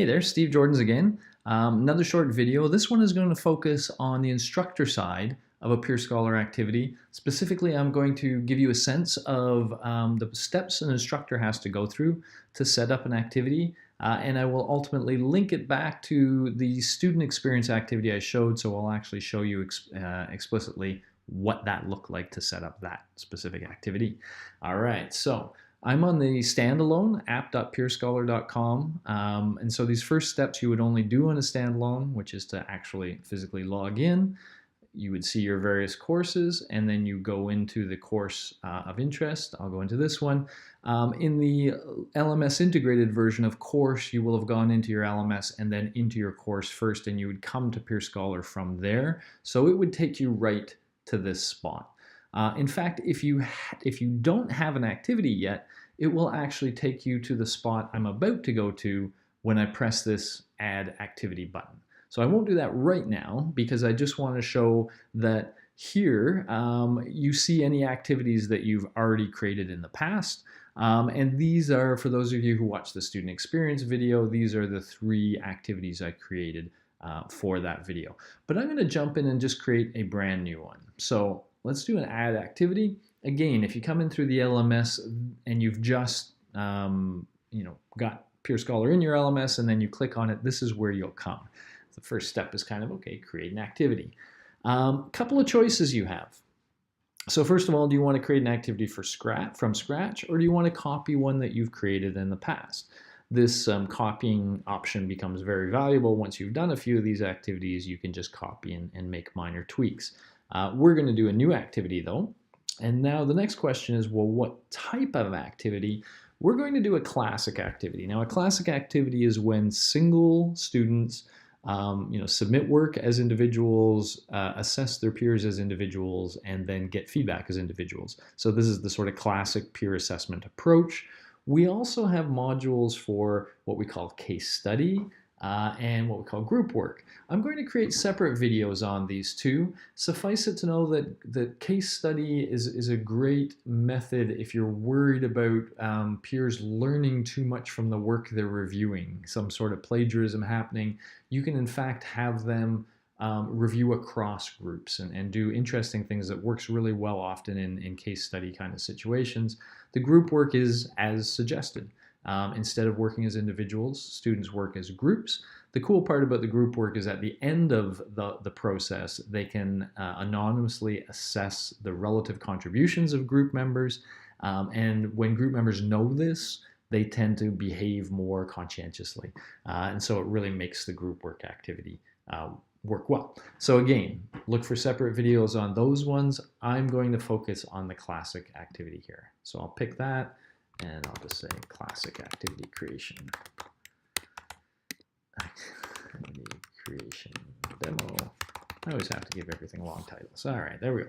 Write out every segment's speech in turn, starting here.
Hey there, Steve Joordens again. Another short video. This one is going to focus on the instructor side of a peerScholar activity. Specifically, I'm going to give you a sense of the steps an instructor has to go through to set up an activity, and I will ultimately link it back to the student experience activity I showed, so I'll actually show you explicitly what that looked like to set up that specific activity. All right, so I'm on the standalone app.peerscholar.com, and so these first steps you would only do on a standalone, which is to actually physically log in. You would see your various courses, and then you go into the course of interest. I'll go into this one. In the LMS integrated version, of course, you will have gone into your LMS and then into your course first, and you would come to peerScholar from there. So it would take you right to this spot. In fact, if you don't have an activity yet, it will actually take you to the spot I'm about to go to when I press this Add Activity button. So I won't do that right now because I just want to show that here you see any activities that you've already created in the past. And these are, for those of you who watched the student experience video, these are the 3 activities I created for that video. But I'm going to jump in and just create a brand new one. So let's do an add activity. Again, if you come in through the LMS and you've just got peerScholar in your LMS and then you click on it, this is where you'll come. The first step is kind of, okay, create an activity. Couple of choices you have. So first of all, do you want to create an activity from scratch, or do you want to copy one that you've created in the past? This copying option becomes very valuable. Once you've done a few of these activities, you can just copy and make minor tweaks. We're going to do a new activity though. And now the next question is, well, what type of activity? We're going to do a classic activity. Now, a classic activity is when single students submit work as individuals, assess their peers as individuals, and then get feedback as individuals. So this is the sort of classic peer assessment approach. We also have modules for what we call case study and what we call group work. I'm going to create separate videos on these two. Suffice it to know that the case study is a great method if you're worried about peers learning too much from the work they're reviewing, some sort of plagiarism happening. You can in fact have them review across groups and do interesting things that works really well often in case study kind of situations. The group work is as suggested. Instead of working as individuals, students work as groups. The cool part about the group work is at the end of the process, they can anonymously assess the relative contributions of group members. And when group members know this, they tend to behave more conscientiously. And so it really makes the group work activity work well. So again, look for separate videos on those ones. I'm going to focus on the classic activity here. So I'll pick that. And I'll just say classic activity creation. Activity creation demo. I always have to give everything long titles. All right, there we go.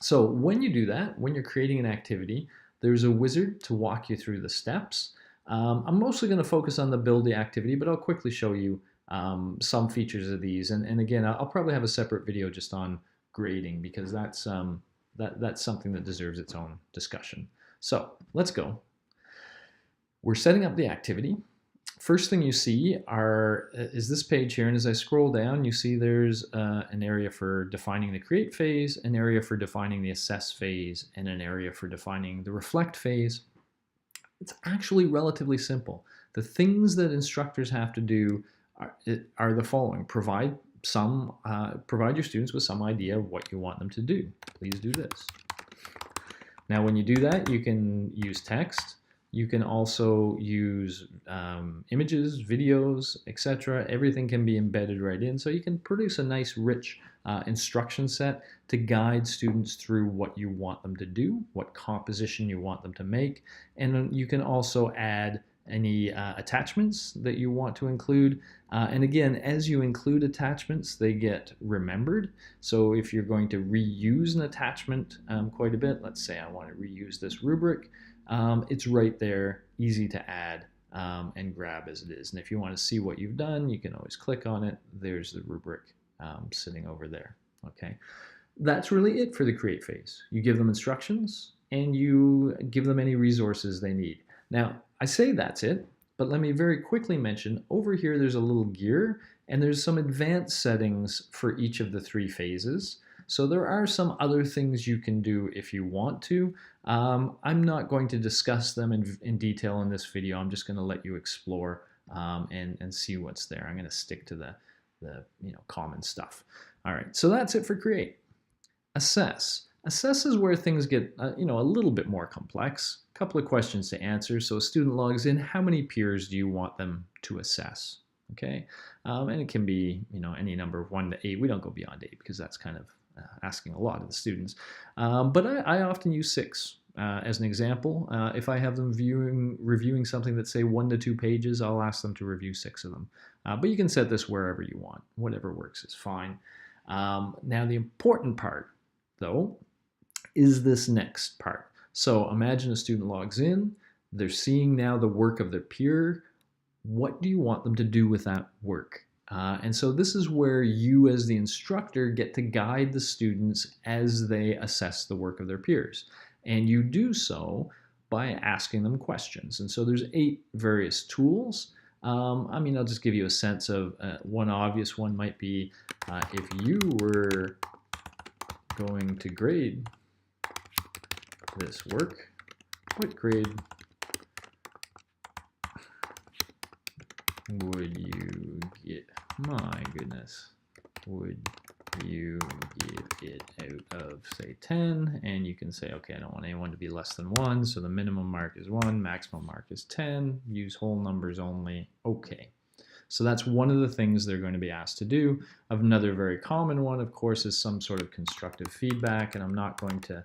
So when you do that, when you're creating an activity, there's a wizard to walk you through the steps. I'm mostly going to focus on the build the activity, but I'll quickly show you some features of these. And again, I'll probably have a separate video just on grading because that's something that deserves its own discussion. So let's go. We're setting up the activity. First thing you see is this page here, and as I scroll down, you see there's an area for defining the create phase, an area for defining the assess phase, and an area for defining the reflect phase. It's actually relatively simple. The things that instructors have to do are the following. Provide your students with some idea of what you want them to do. Please do this. Now, when you do that, you can use text. You can also use images, videos, etc. Everything can be embedded right in. So you can produce a nice, rich instruction set to guide students through what you want them to do, what composition you want them to make. And you can also add any attachments that you want to include. And again, as you include attachments, they get remembered. So if you're going to reuse an attachment quite a bit, let's say I want to reuse this rubric, it's right there, easy to add and grab as it is. And if you want to see what you've done, you can always click on it. There's the rubric sitting over there. Okay, that's really it for the create phase. You give them instructions and you give them any resources they need. Now, I say that's it, But let me very quickly mention, over here there's a little gear, and there's some advanced settings for each of the 3 phases. So there are some other things you can do if you want to. I'm not going to discuss them in detail in this video. I'm just going to let you explore and see what's there. I'm going to stick to the common stuff. All right, so that's it for create. Assess. Assess is where things get a little bit more complex. A couple of questions to answer. So a student logs in. How many peers do you want them to assess? Okay, and it can be any number of 1 to 8. We don't go beyond 8 because that's kind of asking a lot of the students. But I often use 6 as an example. If I have them reviewing something that's say 1 to 2 pages, I'll ask them to review 6 of them. But you can set this wherever you want. Whatever works is fine. Now the important part, though, is this next part. So imagine a student logs in. They're seeing now the work of their peer. What do you want them to do with that work? And so this is where you as the instructor get to guide the students as they assess the work of their peers. And you do so by asking them questions. And so there's 8 various tools. I'll just give you a sense of one obvious one might be if you were going to grade this work, what grade would you get? My goodness, would you give it out of, say, 10? And you can say, okay, I don't want anyone to be less than 1, so the minimum mark is 1, maximum mark is 10, use whole numbers only, okay. So that's one of the things they're going to be asked to do. Another very common one, of course, is some sort of constructive feedback, and I'm not going to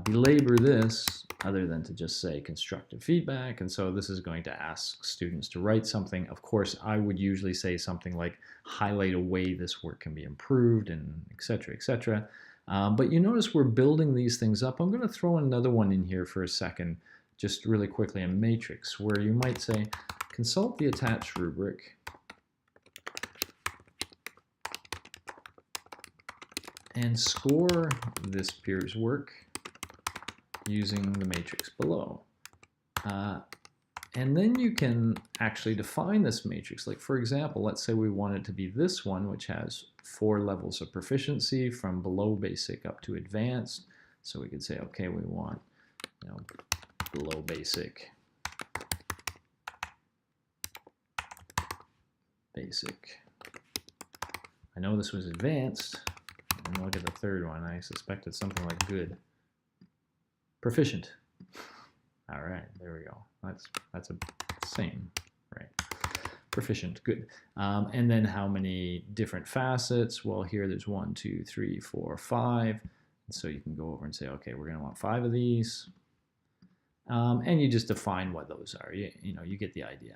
belabor this other than to just say constructive feedback. And so this is going to ask students to write something. Of course, I would usually say something like highlight a way this work can be improved, and et cetera, et cetera. But you notice we're building these things up. I'm going to throw another one in here for a second, just really quickly, a matrix, where you might say consult the attached rubric and score this peer's work using the matrix below. And then you can actually define this matrix. Like, for example, let's say we want it to be this one, which has 4 levels of proficiency from below basic up to advanced. So we could say, okay, we want below basic, basic. I know this was advanced. And look at the third one. I suspected something like good. Proficient. All right, there we go. That's a same, right? Proficient, good. And then how many different facets? Well, here there's 1, 2, 3, 4, 5. So you can go over and say, okay, we're going to want 5 of these. And you just define what those are. You get the idea.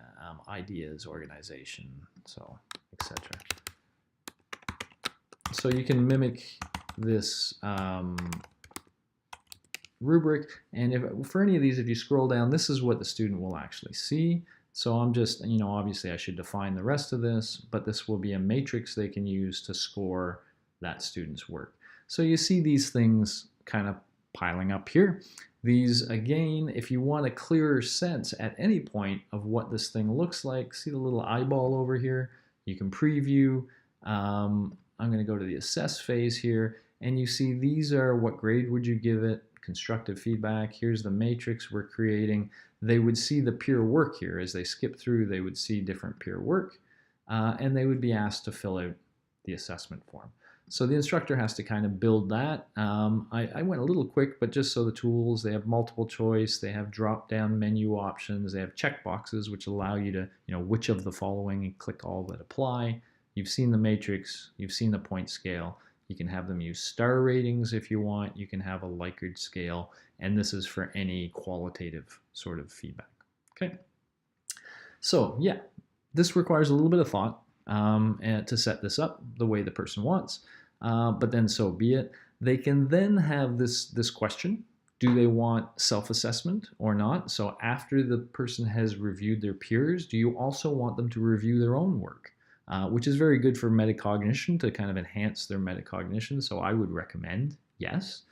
Ideas, organization, so etc. So you can mimic this rubric, and for any of these, if you scroll down, this is what the student will actually see. So I'm just, obviously I should define the rest of this, but this will be a matrix they can use to score that student's work. So you see these things kind of piling up here. These, again, if you want a clearer sense at any point of what this thing looks like, see the little eyeball over here? You can preview. I'm going to go to the assess phase here, and you see these are what grade would you give it, constructive feedback. Here's the matrix we're creating. They would see the peer work here. As they skip through, they would see different peer work, and they would be asked to fill out the assessment form. So the instructor has to kind of build that. I went a little quick, but just so the tools, they have multiple choice, they have drop-down menu options, they have checkboxes which allow you to, which of the following, and click all that apply. You've seen the matrix, you've seen the point scale. You can have them use star ratings if you want. You can have a Likert scale, and this is for any qualitative sort of feedback. Okay. So yeah, this requires a little bit of thought and to set this up the way the person wants, but then so be it. They can then have this question. Do they want self-assessment or not? So after the person has reviewed their peers, do you also want them to review their own work? Which is very good for metacognition, to kind of enhance their metacognition. So I would recommend yes.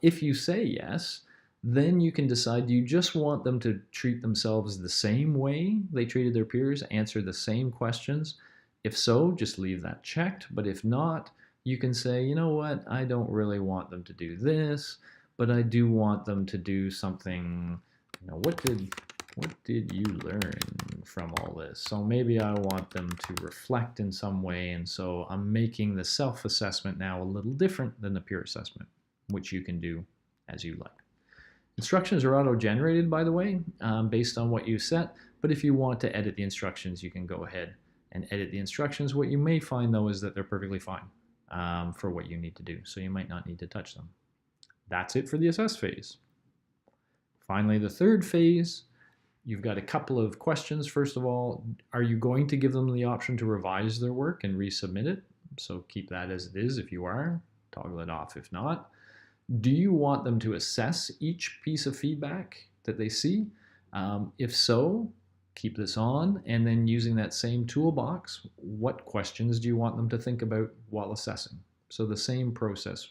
If you say yes, Then you can decide, do you just want them to treat themselves the same way they treated their peers, answer the same questions? If so, just leave that checked. But if not, you can say, you know what, I don't really want them to do this, but I do want them to do something, what did you learn from all this? So maybe I want them to reflect in some way, and so I'm making the self-assessment now a little different than the peer assessment, which you can do as you like. Instructions are auto-generated, by the way, based on what you set, but if you want to edit the instructions, you can go ahead and edit the instructions. What you may find, though, is that they're perfectly fine for what you need to do, so you might not need to touch them. That's it for the assess phase. Finally, the third phase, you've got a couple of questions. First of all, are you going to give them the option to revise their work and resubmit it? So keep that as it is if you are. Toggle it off if not. Do you want them to assess each piece of feedback that they see? If so, keep this on, and then using that same toolbox, what questions do you want them to think about while assessing? So the same process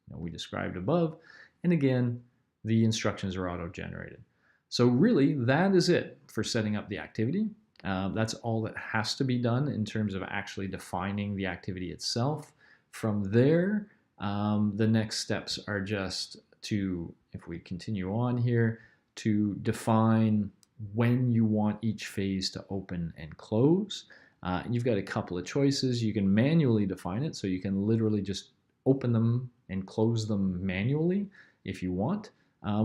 we described above, and again, the instructions are auto-generated. So really, that is it for setting up the activity. That's all that has to be done in terms of actually defining the activity itself. From there, the next steps are just to, if we continue on here, to define when you want each phase to open and close. You've got a couple of choices. You can manually define it, so you can literally just open them and close them manually if you want,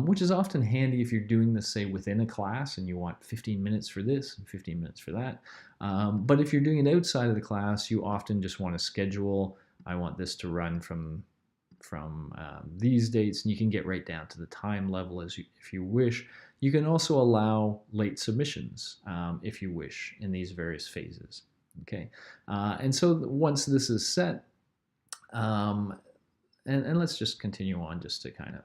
which is often handy if you're doing this, say, within a class and you want 15 minutes for this and 15 minutes for that. But if you're doing it outside of the class, you often just want to schedule, I want this to run from these dates, and you can get right down to the time level if you wish. You can also allow late submissions if you wish in these various phases. Okay, and so once this is set, and let's just continue on just to kind of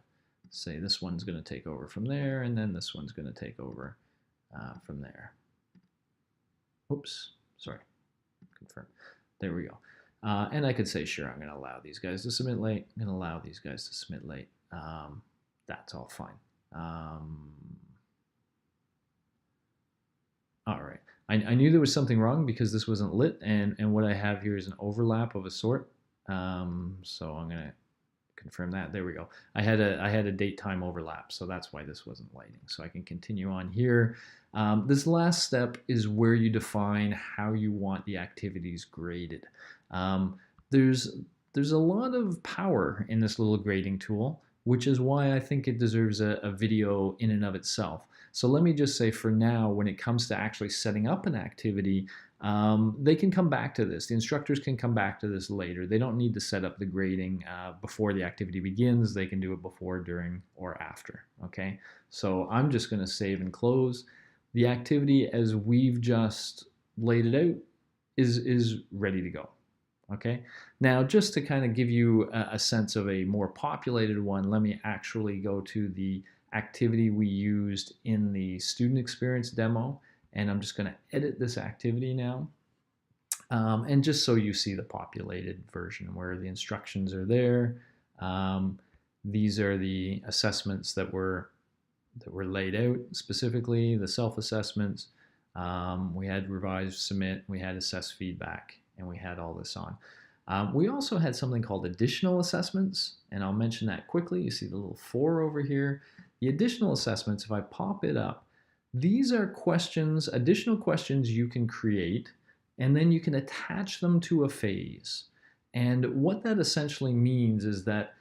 say this one's going to take over from there, and then this one's going to take over from there. Oops, sorry, confirm. There we go. And I could say, sure, I'm going to allow these guys to submit late. I'm going to allow these guys to submit late. That's all fine. All right. I knew there was something wrong because this wasn't lit, and what I have here is an overlap of a sort. So I'm going to confirm that. There we go. I had a date-time overlap, so that's why this wasn't lighting. So I can continue on here. This last step is where you define how you want the activities graded. There's a lot of power in this little grading tool, which is why I think it deserves a video in and of itself. So let me just say for now, when it comes to actually setting up an activity, they can come back to this. The instructors can come back to this later. They don't need to set up the grading before the activity begins. They can do it before, during, or after. Okay, so I'm just going to save and close. The activity as we've just laid it out is ready to go. Okay, now just to kind of give you a sense of a more populated one, let me actually go to the activity we used in the student experience demo, and I'm just going to edit this activity now. And just so you see the populated version where the instructions are there. These are the assessments that were laid out specifically, the self-assessments. We had revise, submit, we had assess feedback, and we had all this on. We also had something called additional assessments, and I'll mention that quickly. You see the little 4 over here. The additional assessments, if I pop it up, these are questions, additional questions you can create, and then you can attach them to a phase. And what that essentially means is that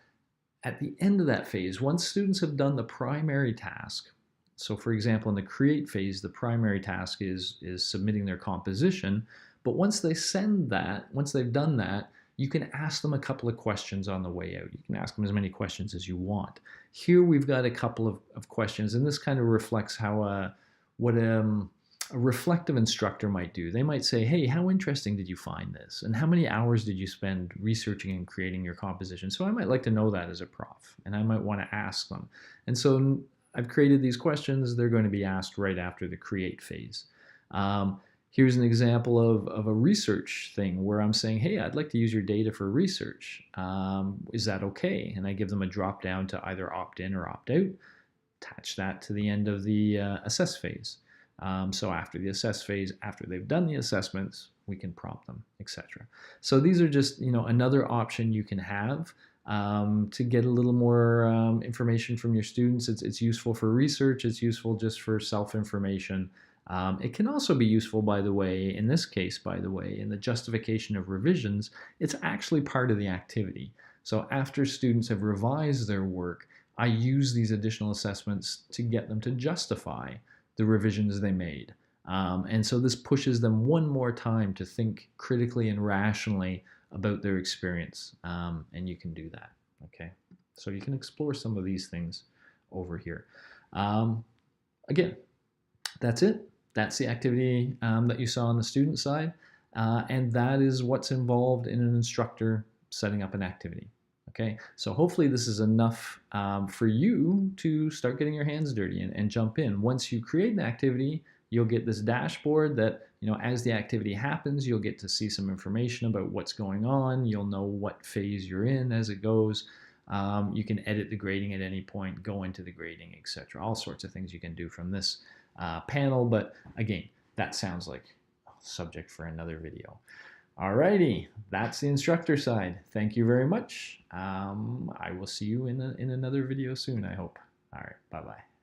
at the end of that phase, once students have done the primary task, so for example, in the create phase, the primary task is submitting their composition, but once they send that, once they've done that, you can ask them a couple of questions on the way out. You can ask them as many questions as you want. Here we've got a couple of questions, and this kind of reflects how what a reflective instructor might do. They might say, hey, how interesting did you find this? And how many hours did you spend researching and creating your composition? So I might like to know that as a prof, and I might want to ask them. And so I've created these questions. They're going to be asked right after the create phase. Here's an example of a research thing where I'm saying, hey, I'd like to use your data for research. Is that okay? And I give them a drop down to either opt in or opt out. attach that to the end of the assess phase. So after the assess phase, after they've done the assessments, we can prompt them, etc. So these are just, another option you can have to get a little more information from your students. It's useful for research. It's useful just for self-information. It can also be useful, by the way, in this case, by the way, in the justification of revisions. It's actually part of the activity. So after students have revised their work, I use these additional assessments to get them to justify the revisions they made. And so this pushes them one more time to think critically and rationally about their experience. And you can do that, okay? So you can explore some of these things over here. Again, that's it. That's the activity that you saw on the student side. And that is what's involved in an instructor setting up an activity. Okay, so hopefully this is enough for you to start getting your hands dirty and jump in. Once you create an activity, you'll get this dashboard that, as the activity happens, you'll get to see some information about what's going on. You'll know what phase you're in as it goes. You can edit the grading at any point, go into the grading, etc. All sorts of things you can do from this panel, but again, that sounds like a subject for another video. Alrighty, that's the instructor side. Thank you very much. I will see you in another video soon, I hope. All right, bye-bye.